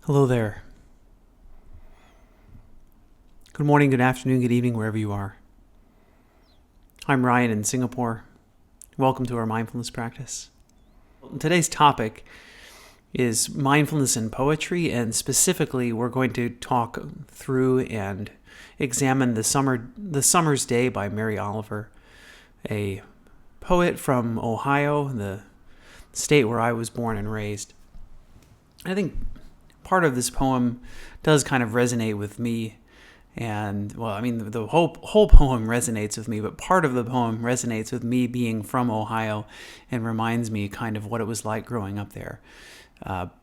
Hello there. Good morning, good afternoon, good evening, wherever you are. I'm Ryan in Singapore. Welcome to our mindfulness practice. Today's topic is mindfulness in poetry, and specifically we're going to talk through and examine The Summer's Day by Mary Oliver, a poet from Ohio, the state where I was born and raised. I think part of this poem does kind of resonate with me, and the whole poem resonates with me, but part of the poem resonates with me being from Ohio and reminds me kind of what it was like growing up there.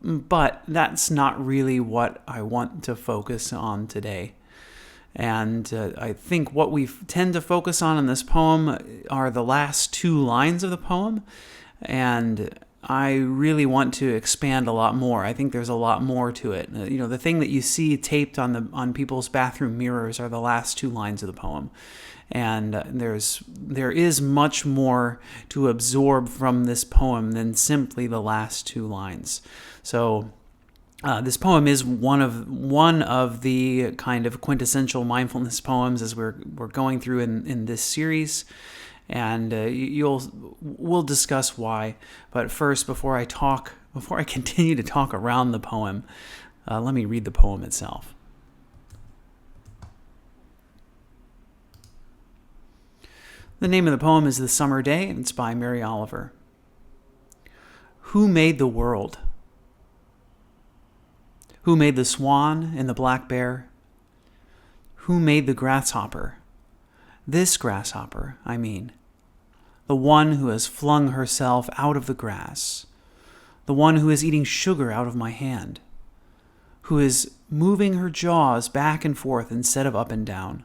But that's not really what I want to focus on today. And I think what we tend to focus on in this poem are the last two lines of the poem, and I really want to expand a lot more. I think there's a lot more to it. The thing that you see taped on people's bathroom mirrors are the last two lines of the poem. And there is much more to absorb from this poem than simply the last two lines. So this poem is one of the kind of quintessential mindfulness poems as we're going through in this series. And we'll discuss why. But first, before I continue to talk around the poem, let me read the poem itself. The name of the poem is The Summer Day, and it's by Mary Oliver. Who made the world? Who made the swan and the black bear? Who made the grasshopper? This grasshopper, I mean. The one who has flung herself out of the grass. The one who is eating sugar out of my hand. Who is moving her jaws back and forth instead of up and down.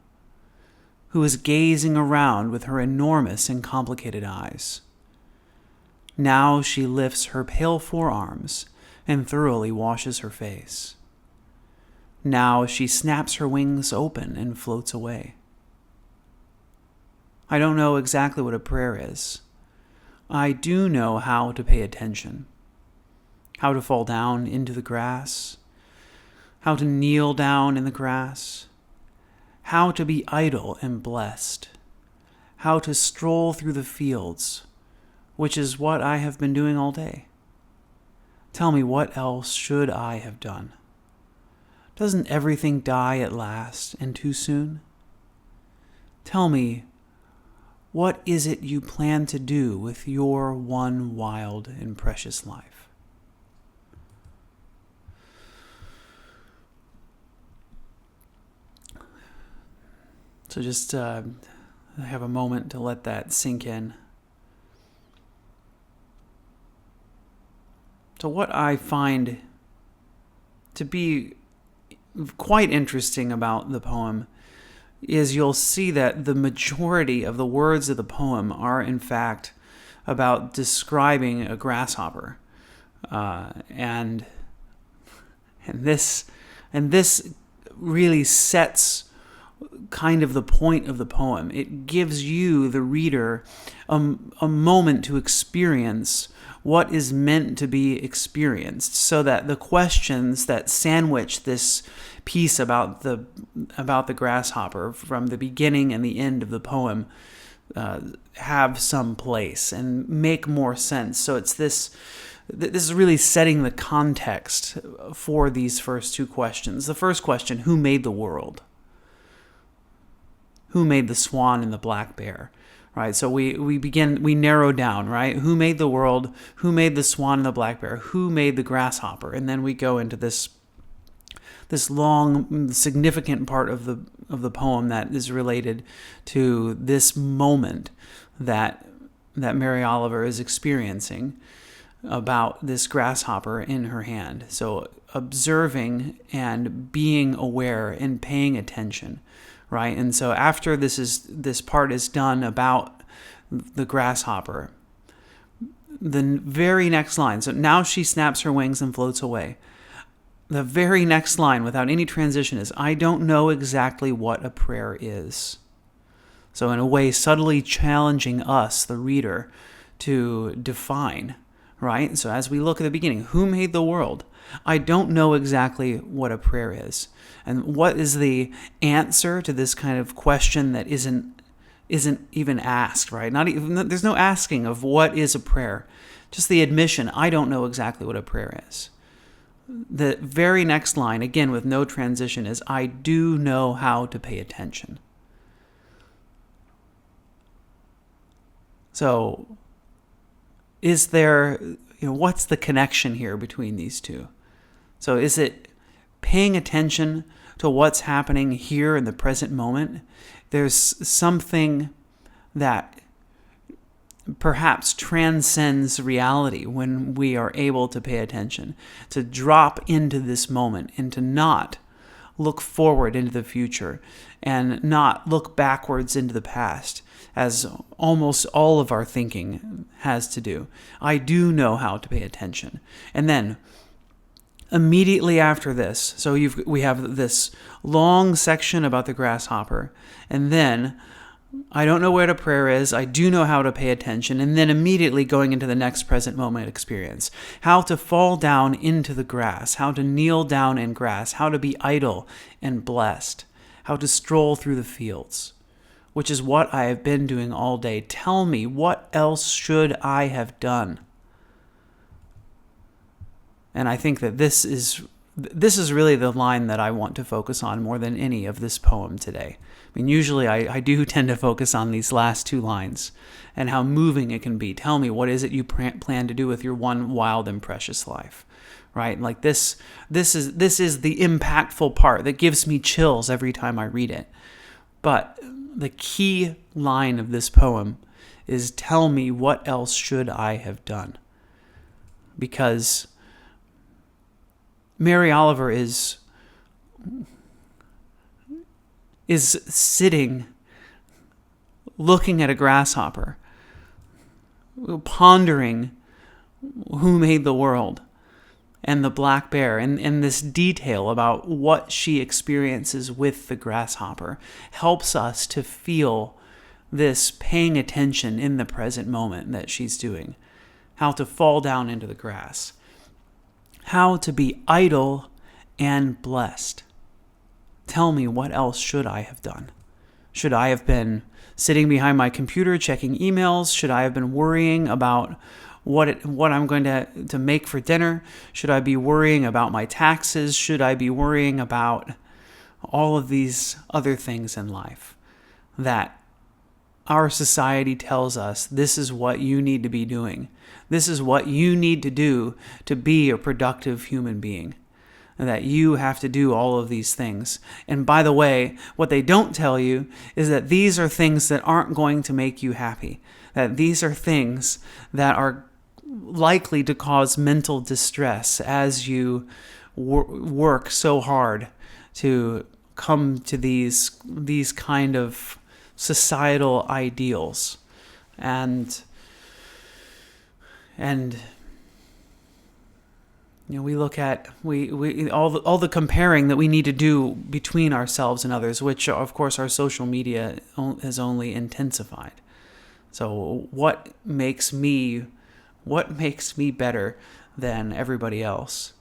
Who is gazing around with her enormous and complicated eyes. Now she lifts her pale forearms and thoroughly washes her face. Now she snaps her wings open and floats away. I don't know exactly what a prayer is. I do know how to pay attention, how to fall down into the grass, how to kneel down in the grass, how to be idle and blessed, how to stroll through the fields, which is what I have been doing all day. Tell me, what else should I have done? Doesn't everything die at last and too soon? Tell me, what is it you plan to do with your one wild and precious life? So just have a moment to let that sink in. So what I find to be quite interesting about the poem is you'll see that the majority of the words of the poem are in fact about describing a grasshopper, and this really sets kind of the point of the poem. It gives you, the reader, a moment to experience what is meant to be experienced, so that the questions that sandwich this piece about the grasshopper from the beginning and the end of the poem have some place and make more sense. So this is really setting the context for these first two questions. The first question: who made the world? Who made the swan and the black bear? Right, so we narrow down, right? Who made the world? Who made the swan and the black bear? Who made the grasshopper? And then we go into this long, significant part of the poem that is related to this moment that Mary Oliver is experiencing about this grasshopper in her hand. So observing and being aware and paying attention. Right, and so after this part is done about the grasshopper, the very next line, so now she snaps her wings and floats away. The very next line, without any transition, is, I don't know exactly what a prayer is. So in a way, subtly challenging us, the reader, to define, right? So as we look at the beginning, who made the world? I don't know exactly what a prayer is. And what is the answer to this kind of question that isn't even asked, right? Not even, there's no asking of what is a prayer. Just the admission, I don't know exactly what a prayer is. The very next line, again with no transition, is I do know how to pay attention. So is there, what's the connection here between these two? So is it paying attention to what's happening here in the present moment? There's something that perhaps transcends reality when we are able to pay attention, to drop into this moment and to not look forward into the future and not look backwards into the past, as almost all of our thinking has to do. I do know how to pay attention. And then immediately after this, so we have this long section about the grasshopper, and then I don't know what a prayer is, I do know how to pay attention, and then immediately going into the next present moment experience. How to fall down into the grass, how to kneel down in grass, how to be idle and blessed, how to stroll through the fields, which is what I have been doing all day. Tell me, what else should I have done? And I think that this is really the line that I want to focus on more than any of this poem today. I mean, usually I do tend to focus on these last two lines and how moving it can be. Tell me, what is it you plan to do with your one wild and precious life? Right? Like this is the impactful part that gives me chills every time I read it. But the key line of this poem is, tell me, what else should I have done? Because Mary Oliver is sitting, looking at a grasshopper, pondering who made the world and the black bear, and this detail about what she experiences with the grasshopper helps us to feel this paying attention in the present moment that she's doing. How to fall down into the grass. How to be idle and blessed. Tell me, what else should I have done? Should I have been sitting behind my computer checking emails? Should I have been worrying about what I'm going to make for dinner? Should I be worrying about my taxes? Should I be worrying about all of these other things in life that our society tells us this is what you need to be doing? This is what you need to do to be a productive human being. And that you have to do all of these things. And by the way, what they don't tell you is that these are things that aren't going to make you happy. That these are things that are likely to cause mental distress as you work so hard to come to these kind of societal ideals. And we look at all the comparing that we need to do between ourselves and others, which of course our social media has only intensified. So what makes me better than everybody else?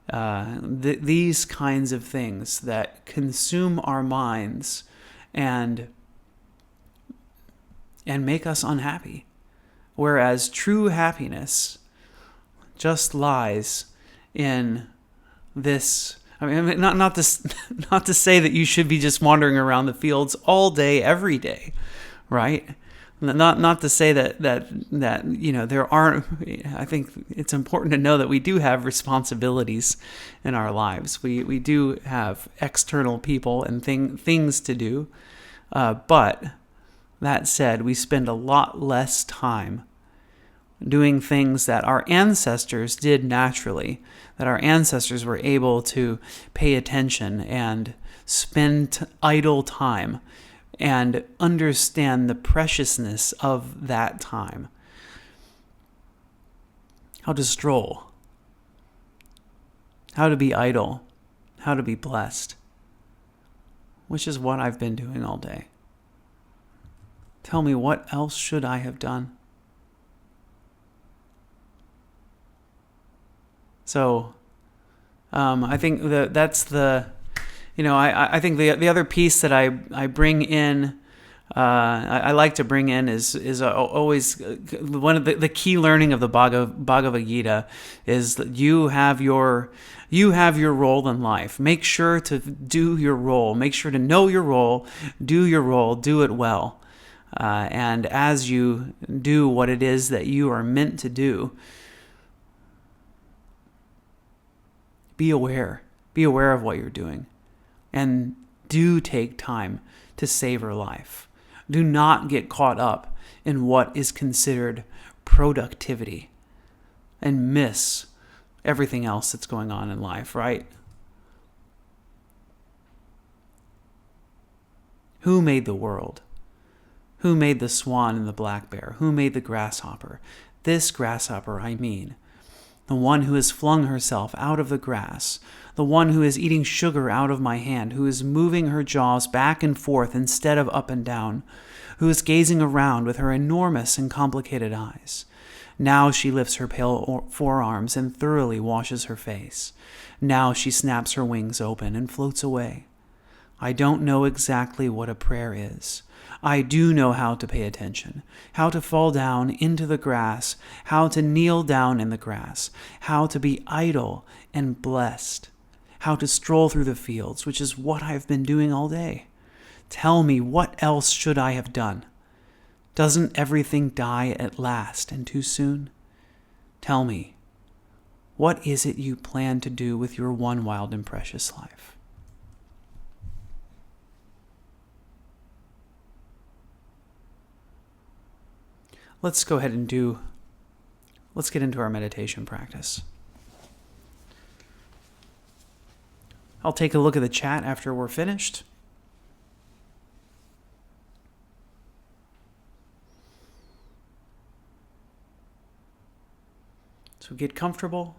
These kinds of things that consume our minds and make us unhappy, whereas true happiness just lies in this. I mean, not to say that you should be just wandering around the fields all day, every day, right? Not to say that there aren't. I think it's important to know that we do have responsibilities in our lives. We do have external people and things to do, but that said, we spend a lot less time doing things that our ancestors did naturally, that our ancestors were able to pay attention and spend idle time and understand the preciousness of that time. How to stroll, how to be idle, how to be blessed, which is what I've been doing all day. Tell me, what else should I have done? So I think that's the, I think the other piece that I bring in, I like to bring in is always one of the key learning of the Bhagavad Gita is that you have your role in life. Make sure to do your role. Make sure to know your role, do your role, do it well. And as you do what it is that you are meant to do, be aware. Be aware of what you're doing. And do take time to savor life. Do not get caught up in what is considered productivity and miss everything else that's going on in life, right? Who made the world? Who made the swan and the black bear? Who made the grasshopper? This grasshopper, I mean. The one who has flung herself out of the grass, the one who is eating sugar out of my hand, who is moving her jaws back and forth instead of up and down, who is gazing around with her enormous and complicated eyes. Now she lifts her pale forearms and thoroughly washes her face. Now she snaps her wings open and floats away. I don't know exactly what a prayer is. I do know how to pay attention, how to fall down into the grass, how to kneel down in the grass, how to be idle and blessed, how to stroll through the fields, which is what I've been doing all day. Tell me, what else should I have done? Doesn't everything die at last and too soon? Tell me, what is it you plan to do with your one wild and precious life? Let's go ahead and let's get into our meditation practice. I'll take a look at the chat after we're finished. So get comfortable.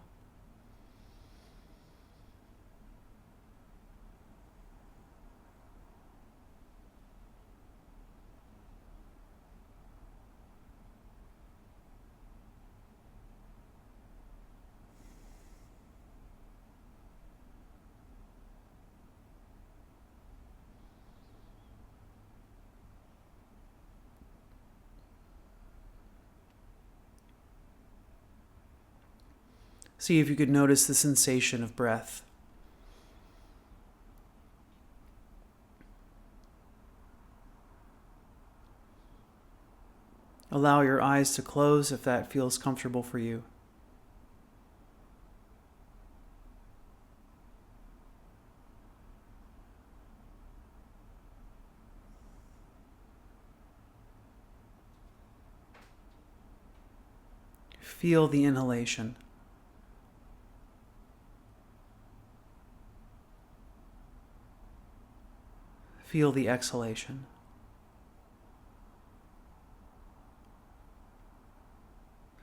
See if you could notice the sensation of breath. Allow your eyes to close if that feels comfortable for you. Feel the inhalation. Feel the exhalation.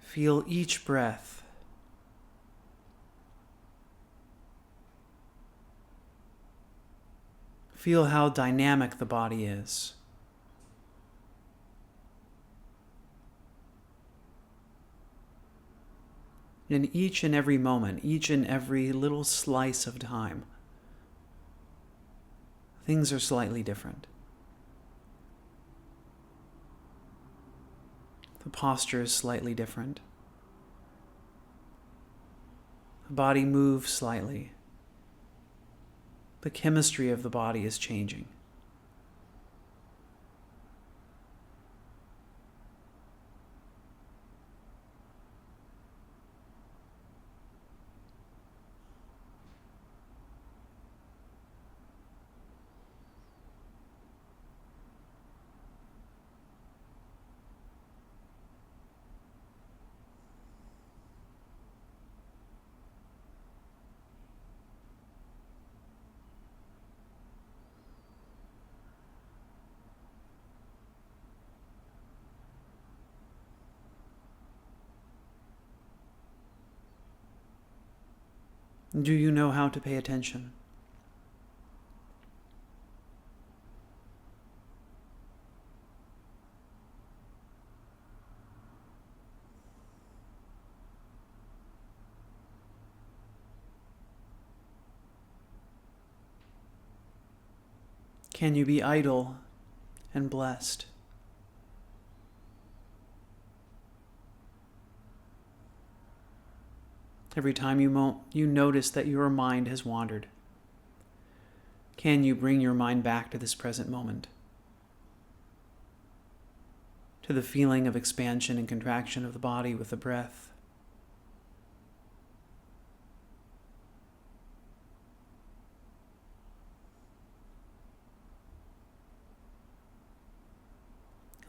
Feel each breath. Feel how dynamic the body is. In each and every moment, each and every little slice of time, things are slightly different. The posture is slightly different. The body moves slightly. The chemistry of the body is changing. Do you know how to pay attention? can you be idle and blessed? Every time you notice that your mind has wandered, can you bring your mind back to this present moment? To the feeling of expansion and contraction of the body with the breath.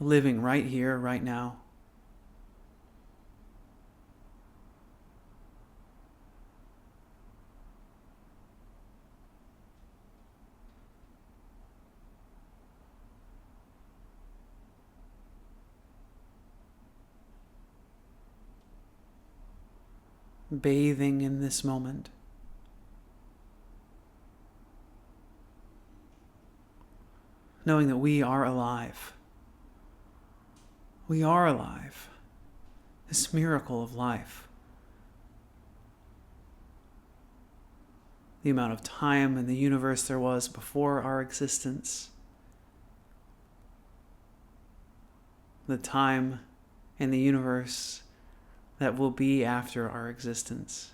Living right here, right now. Bathing in this moment. Knowing that we are alive. We are alive. This miracle of life. The amount of time in the universe there was before our existence. The time in the universe that will be after our existence.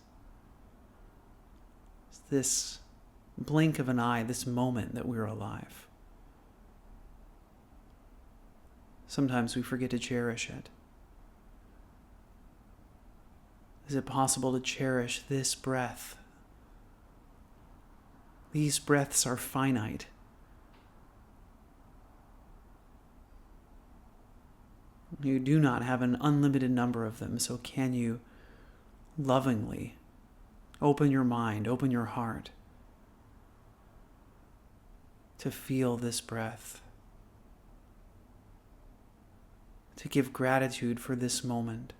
This blink of an eye, this moment that we're alive. Sometimes we forget to cherish it. Is it possible to cherish this breath? These breaths are finite. You do not have an unlimited number of them, so can you lovingly open your mind, open your heart to feel this breath, to give gratitude for this moment.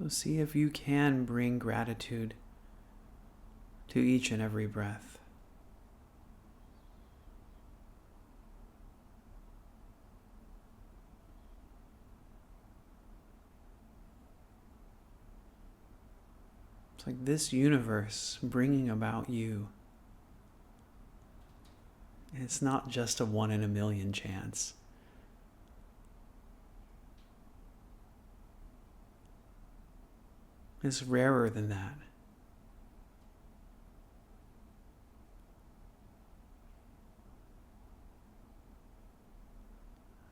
So see if you can bring gratitude to each and every breath. It's like this universe bringing about you. It's not just a 1 in a million chance. It's rarer than that.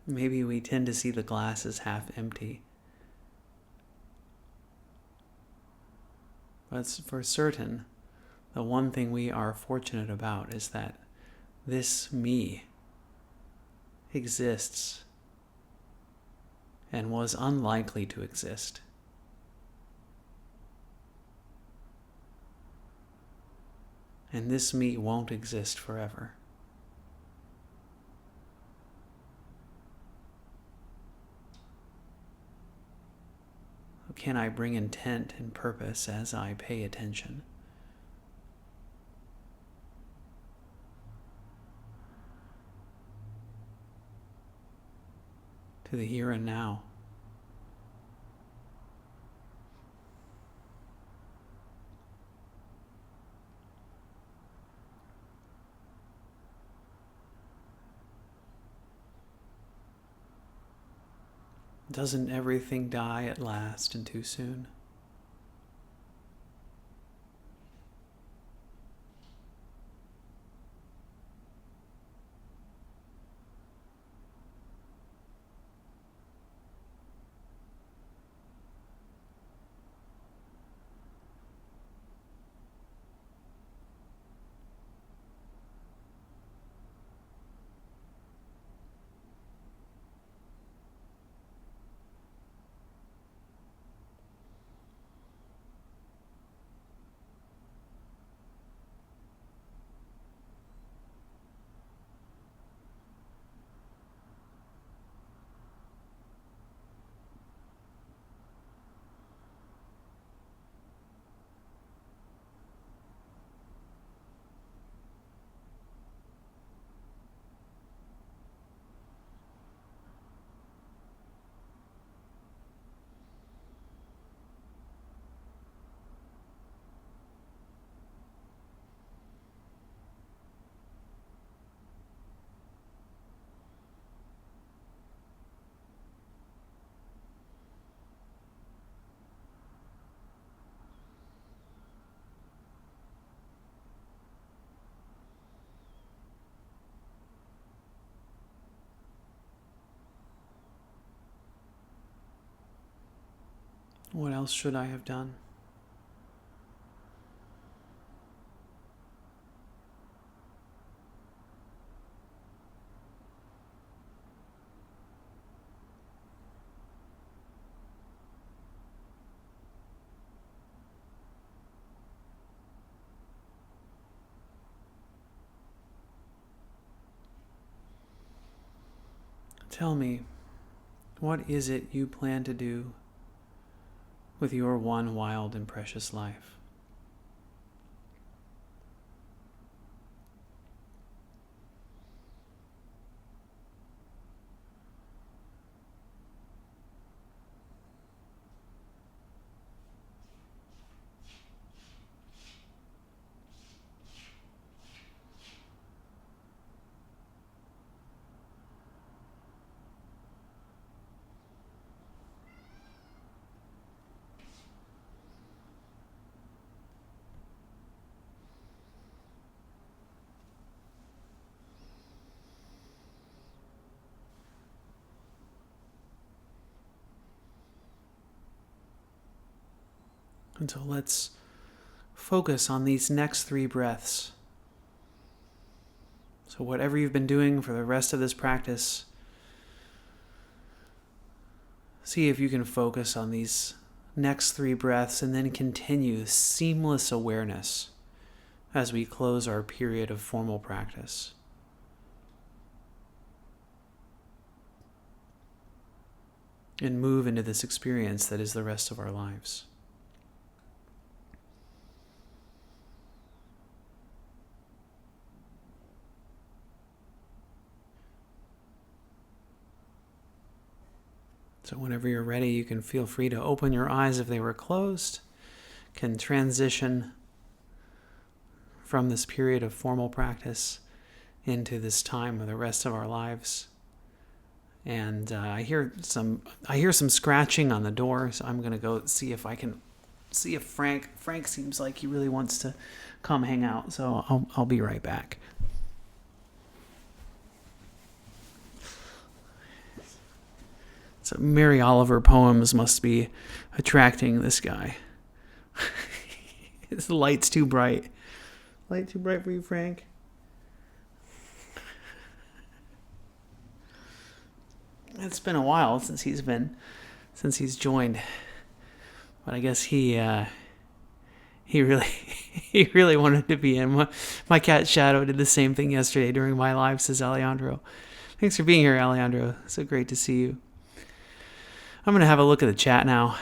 Maybe we tend to see the glass as half empty. But for certain, the one thing we are fortunate about is that this me exists and was unlikely to exist. And this me won't exist forever. Can I bring intent and purpose as I pay attention? To the here and now. Doesn't everything die at last and too soon? What else should I have done? Tell me, what is it you plan to do with your one wild and precious life? And so let's focus on these next 3 breaths. So whatever you've been doing for the rest of this practice, see if you can focus on these next 3 breaths and then continue seamless awareness as we close our period of formal practice. And move into this experience that is the rest of our lives. So whenever you're ready, you can feel free to open your eyes if they were closed, can transition from this period of formal practice into this time of the rest of our lives. And I hear some scratching on the door, so I'm going to go see if Frank seems like he really wants to come hang out, so I'll be right back. So Mary Oliver poems must be attracting this guy. The light's too bright. Light too bright for you, Frank? It's been a while since he's joined. But I guess he really wanted to be in. My cat Shadow did the same thing yesterday during my live, says Alejandro. Thanks for being here, Alejandro. So great to see you. I'm going to have a look at the chat now.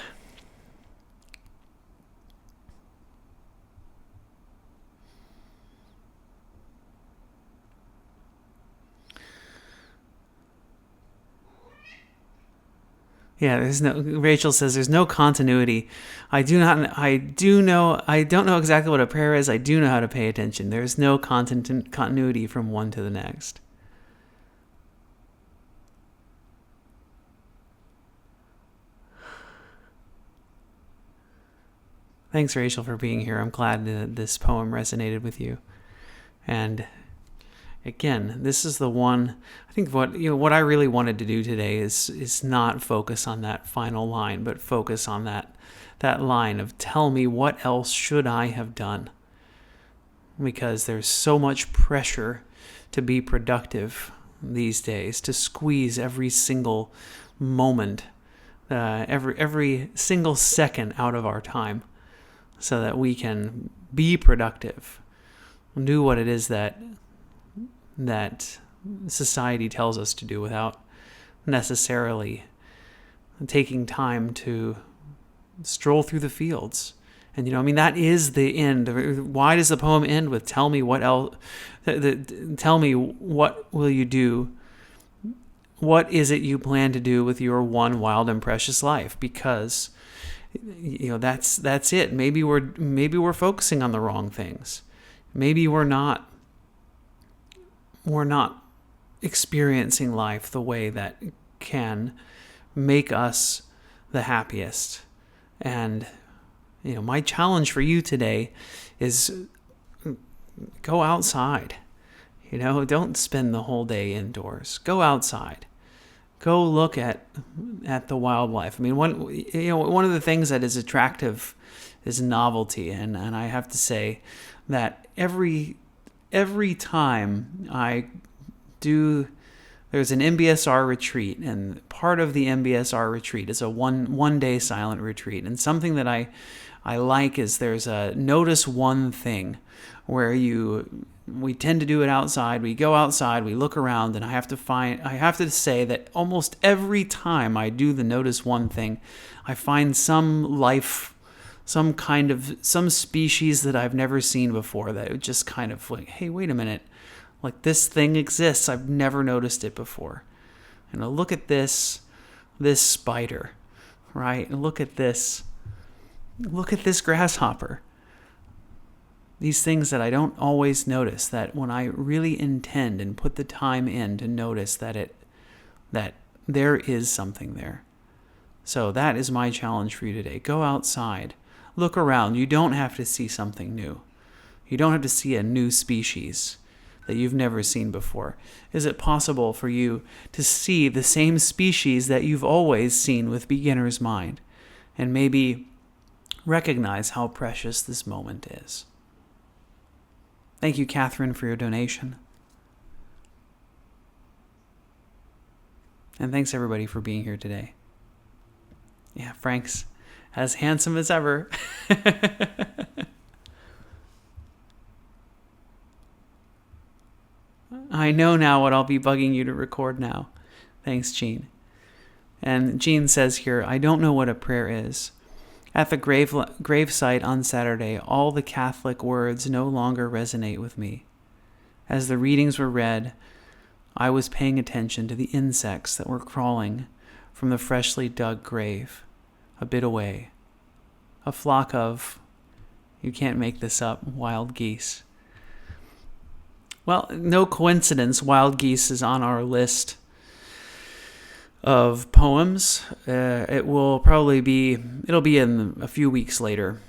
Yeah, Rachel says there's no continuity. I don't know exactly what a prayer is. I do know how to pay attention. There's no continuity from one to the next. Thanks, Rachel, for being here. I'm glad that this poem resonated with you. And again, this is the one. I think what I really wanted to do today is not focus on that final line, but focus on that line of tell me what else should I have done, because there's so much pressure to be productive these days, to squeeze every single moment, every single second out of our time, so that we can be productive, do what it is that society tells us to do without necessarily taking time to stroll through the fields. And that is the end. Why does the poem end with tell me what else? Tell me what will you do? What is it you plan to do with your one wild and precious life? Because that's it. Maybe we're focusing on the wrong things. Maybe we're not experiencing life the way that can make us the happiest. And my challenge for you today is go outside. Don't spend the whole day indoors. Go outside. Go look at the wildlife. I mean, one of the things that is attractive is novelty, and I have to say that every time I do, there's an MBSR retreat, and part of the MBSR retreat is a one day silent retreat. And something that I like is there's a notice one thing where we tend to do it outside. We go outside, we look around, and I have to say that almost every time I do the notice one thing, I find some life, some species that I've never seen before, that it just kind of like, hey, wait a minute, like this thing exists. I've never noticed it before. And look at this spider, right? And look at this grasshopper. These things that I don't always notice, that when I really intend and put the time in to notice that there is something there. So that is my challenge for you today. Go outside. Look around. You don't have to see something new. You don't have to see a new species that you've never seen before. Is it possible for you to see the same species that you've always seen with beginner's mind, and maybe recognize how precious this moment is? Thank you, Catherine, for your donation. And thanks, everybody, for being here today. Yeah, Frank's as handsome as ever. I know now what I'll be bugging you to record now. Thanks, Jean. And Jean says here, I don't know what a prayer is. At the gravesite on Saturday, all the Catholic words no longer resonate with me. As the readings were read, I was paying attention to the insects that were crawling from the freshly dug grave, a bit away, a flock of, you can't make this up, wild geese. Well, no coincidence, wild geese is on our list of poems. It'll be in a few weeks later.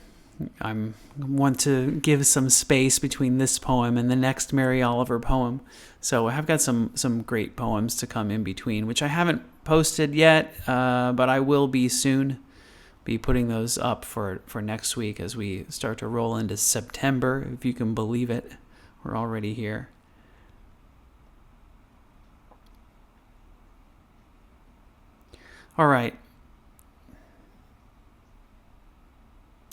I want to give some space between this poem and the next Mary Oliver poem. So I have got some great poems to come in between, which I haven't posted yet, but I will be soon. Be putting those up for next week as we start to roll into September, if you can believe it. We're already here. All right.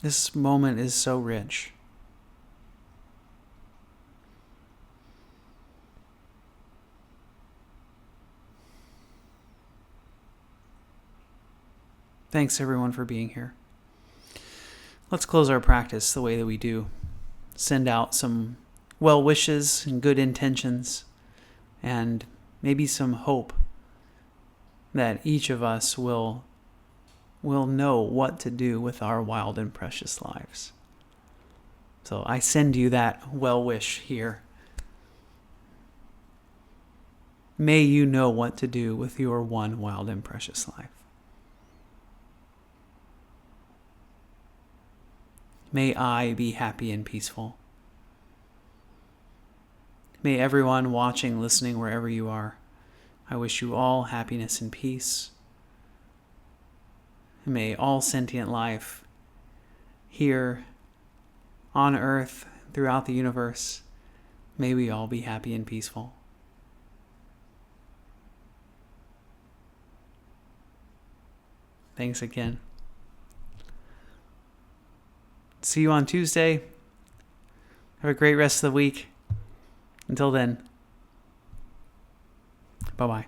This moment is so rich. Thanks, everyone, for being here. Let's close our practice the way that we do. Send out some well wishes and good intentions, and maybe some hope that each of us will know what to do with our wild and precious lives. So I send you that well wish here. May you know what to do with your one wild and precious life. May I be happy and peaceful. May everyone watching, listening, wherever you are, I wish you all happiness and peace. And may all sentient life here on earth, throughout the universe, may we all be happy and peaceful. Thanks again. See you on Tuesday. Have a great rest of the week. Until then, bye-bye.